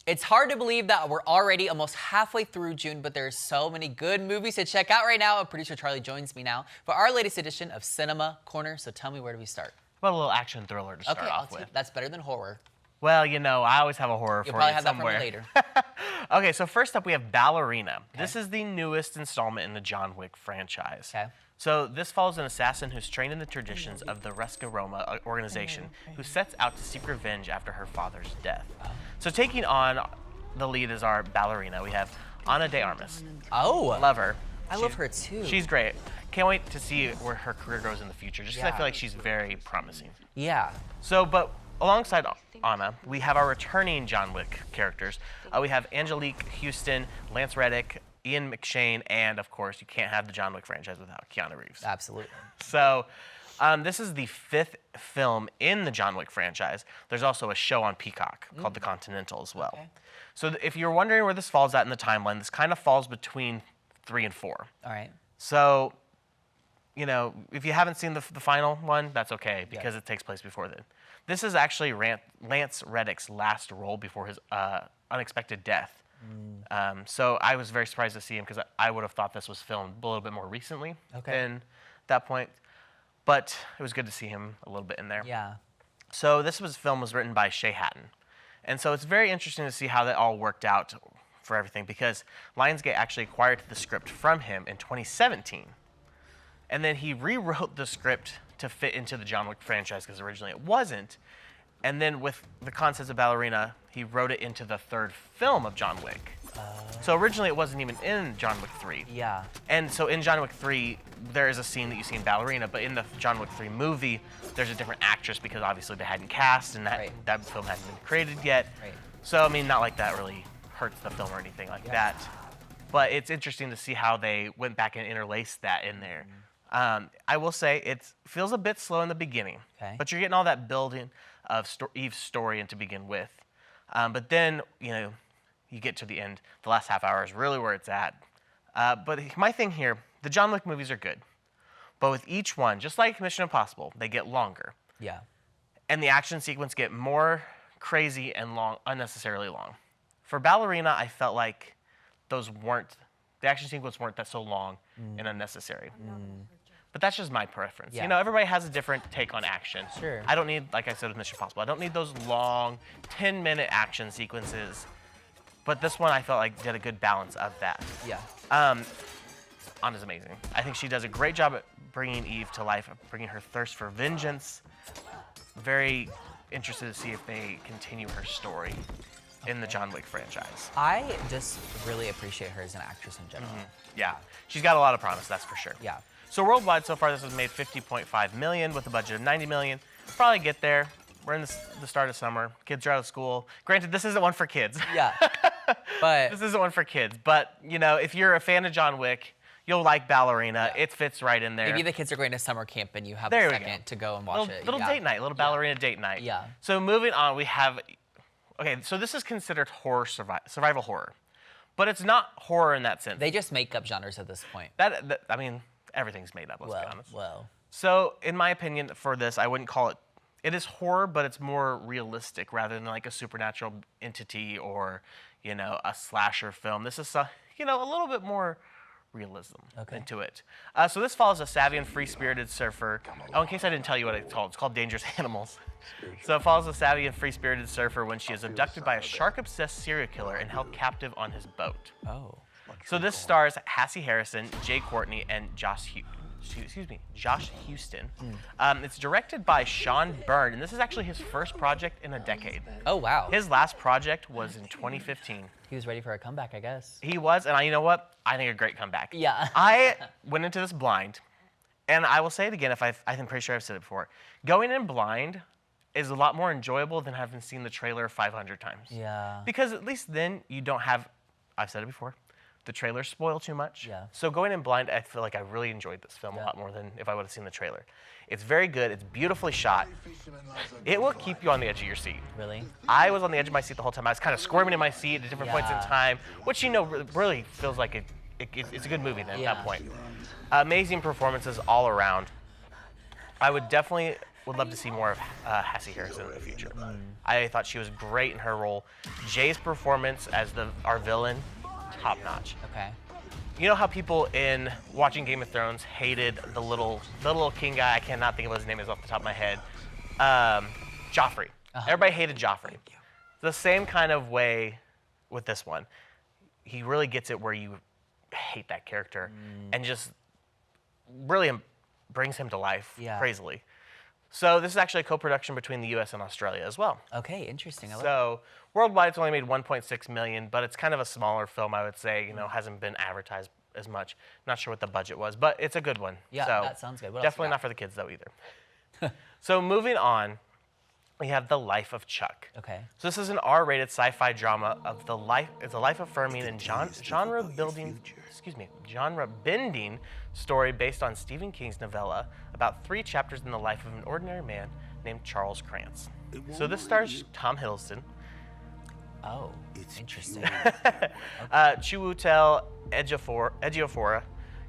It's hard to believe that we're already almost halfway through June, but there's so many good movies to check out right now. Producer Charlie joins me now for our latest edition of Cinema Corner. So tell me, where do we start? Well, a little action thriller to start off Okay, with. that's better than horror. Well, you know, I always have a horror You'll for probably you have somewhere. that for me later. Okay, so first up we have Ballerina. Okay. This is the newest installment in the John Wick franchise. Okay. So this follows an assassin who's trained in the traditions of the Roma organization, who sets out to seek revenge after her father's death. So taking on the lead is our Ballerina. We have Ana de Armas. Oh. Love her. I love her too. She's great. Can't wait to see where her career goes in the future, just because I feel like she's very promising. Yeah. So, but alongside Anna, we have our returning John Wick characters. We have Angelique Houston, Lance Reddick, Ian McShane, and of course, you can't have the John Wick franchise without Keanu Reeves. Absolutely. So, this is the 5th film in the John Wick franchise. There's also a show on Peacock called The Continental as well. Okay. So if you're wondering where this falls at in the timeline, this kind of falls between 3 and 4. All right. So, you know, if you haven't seen the final one, that's okay, because it takes place before then. This is actually Lance Reddick's last role before his unexpected death. So I was very surprised to see him, because I would have thought this was filmed a little bit more recently than that point. But it was good to see him a little bit in there. Yeah. So this film was written by Shay Hatton. And so it's very interesting to see how that all worked out for everything, because Lionsgate actually acquired the script from him in 2017. And then he rewrote the script to fit into the John Wick franchise, because originally it wasn't. And then with the concepts of Ballerina, he wrote it into the 3rd film of John Wick. So originally it wasn't even in John Wick 3. Yeah. And so in John Wick 3, there is a scene that you see in Ballerina, but in the John Wick 3 movie, there's a different actress, because obviously they hadn't cast, and that film hadn't been created yet. Right. So, I mean, not like that really hurts the film or anything like that. But it's interesting to see how they went back and interlaced that in there. I will say it feels a bit slow in the beginning, but you're getting all that building of Eve's story and to begin with. But then, you know, you get to the end. The last half hour is really where it's at. But my thing here, the John Wick movies are good. But with each one, just like Mission Impossible, they get longer. Yeah. And the action sequence get more crazy and long, unnecessarily long. For Ballerina, I felt like the action sequence weren't that so long and unnecessary. But that's just my preference. Yeah. You know, everybody has a different take on action. Sure. I don't need, like I said with Mission Impossible, I don't need those long 10-minute action sequences. But this one I felt like did a good balance of that. Yeah. Anna's amazing. I think she does a great job at bringing Eve to life, bringing her thirst for vengeance. Very interested to see if they continue her story in the John Wick franchise. I just really appreciate her as an actress in general. Yeah, she's got a lot of promise, that's for sure. Yeah. So worldwide, so far, this has made $50.5 million with a budget of $90 million. Probably get there. We're in the start of summer. Kids are out of school. Granted, this isn't one for kids. Yeah. But this isn't one for kids. But you know, if you're a fan of John Wick, you'll like Ballerina. It fits right in there. Maybe the kids are going to summer camp and you have a second to go and watch it. Little date night, little Ballerina date night. Yeah. So moving on, we have. Okay, so this is considered horror survival horror, but it's not horror in that sense. They just make up genres at this point. I mean, everything's made up. Let's be honest. Well. So, in my opinion, for this, I wouldn't call it. It is horror, but it's more realistic rather than like a supernatural entity or, you know, a slasher film. This is, you know, a little bit more realism into it. So this follows a savvy and free-spirited surfer. Oh, in case I didn't tell you what it's called Dangerous Animals. So it follows a savvy and free-spirited surfer when she is abducted by a shark-obsessed serial killer and held captive on his boat. Oh. So this stars Hassie Harrison, Jay Courtney, and Josh Houston. It's directed by Sean Byrne, and this is actually his first project in a decade. Oh, wow. His last project was in 2015. He was ready for a comeback, I guess. He was, and you know what? I think a great comeback. Yeah. I went into this blind, and I will say it again, I'm pretty sure I've said it before. Going in blind is a lot more enjoyable than having seen the trailer 500 times. Yeah. Because at least then you don't have, I've said it before, the trailers spoil too much. Yeah. So going in blind, I feel like I really enjoyed this film a lot more than if I would have seen the trailer. It's very good. It's beautifully shot. It will keep you on the edge of your seat. Really? I was on the edge of my seat the whole time. I was kind of squirming in my seat at different points in time, which, you know, really feels like it's a good movie then at that point. Amazing performances all around. I would definitely would love to see more of Hassie Harrison in the future. I thought she was great in her role. Jay's performance as our villain, top notch. Okay. You know how people in watching Game of Thrones hated the little king guy? I cannot think of what his name is off the top of my head. Joffrey. Everybody hated Joffrey. The same kind of way with this one. He really gets it where you hate that character and just really brings him to life crazily. So this is actually a co-production between the U.S. and Australia as well. Okay, interesting. So worldwide, it's only made 1.6 million, but it's kind of a smaller film, I would say. You know, hasn't been advertised as much. Not sure what the budget was, but it's a good one. Yeah, so that sounds good. What else definitely you got? not for the kids though either. So moving on, we have The Life of Chuck. Okay. So this is an R-rated sci-fi drama of the life. It's a life-affirming and genre-bending story based on Stephen King's novella about 3 chapters in the life of an ordinary man named Charles Krantz. So this stars Tom Hiddleston, Oh, interesting. Chiwetel Ejiofor,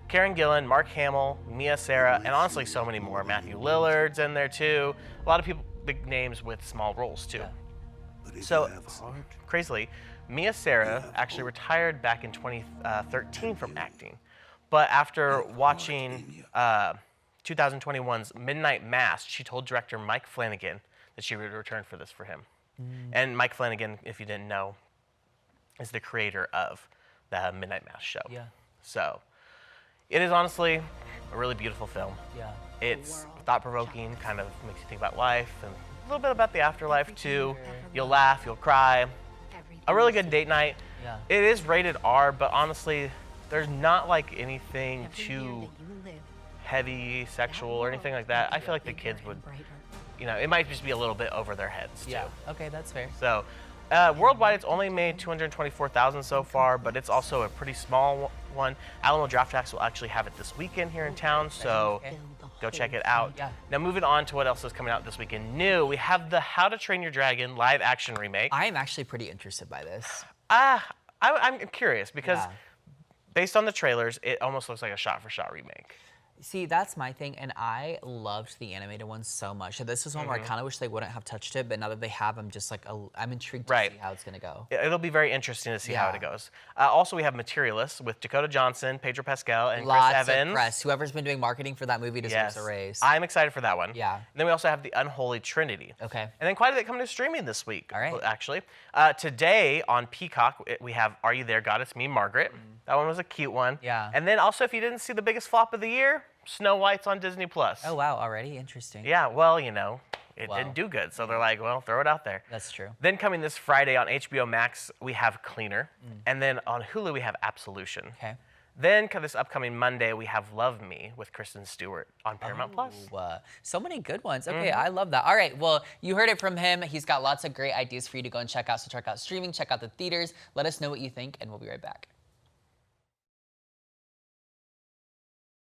Karen Gillan, Mark Hamill, Mia Sara, and honestly so many more. Matthew Lillard's in there too. A lot of people, big names with small roles too. So crazily, Mia Sara actually retired back in 2013 from acting. But after watching 2021's Midnight Mass, she told director Mike Flanagan that she would return for this for him. And Mike Flanagan, if you didn't know, is the creator of the Midnight Mass show. Yeah. So it is honestly a really beautiful film. Yeah. It's thought-provoking, kind of makes you think about life and a little bit about the afterlife too. You'll laugh, you'll cry. A really good date night. Yeah. It is rated R, but honestly, there's not like anything too heavy, sexual, or anything like that. I feel like the kids would, you know, it might just be a little bit over their heads too. Yeah. Okay, that's fair. So, worldwide, it's only made 224,000 so far, but it's also a pretty small one. Alamo Draft will actually have it this weekend here in town, so go check it out. Yeah. Now, moving on to what else is coming out this weekend. New, we have the How to Train Your Dragon live action remake. I am actually pretty interested by this. I'm curious because Yeah. based on the trailers, it almost looks like a shot-for-shot remake. See, that's my thing, and I loved the animated one so much. So this is one where I kind of wish they wouldn't have touched it, but now that they have, I'm just like, I'm intrigued to see how it's gonna go. It'll be very interesting to see how Yeah. it goes. Also, we have Materialists with Dakota Johnson, Pedro Pascal, and Lots Chris Evans. of press. Whoever's been doing marketing for that movie deserves Yes. a raise. I'm excited for that one. Yeah. And then we also have The Unholy Trinity. Okay. And then quite a bit coming to streaming this week. All right. Actually. Today on Peacock, we have Are You There, God? It's Me, Margaret. That one was a cute one. Yeah. And then also, if you didn't see the biggest flop of the year, Snow White's on Disney+. Oh wow, already interesting. Yeah, well, you know, it Wow. didn't do good. So they're like, well, throw it out there. That's true. Then coming this Friday on HBO Max, we have Cleaner. And then on Hulu, we have Absolution. Okay. Then this upcoming Monday, we have Love Me with Kristen Stewart on Paramount Plus. So many good ones. Okay, I love that. All right, well, you heard it from him. He's got lots of great ideas for you to go and check out. So check out streaming, check out the theaters. Let us know what you think, and we'll be right back.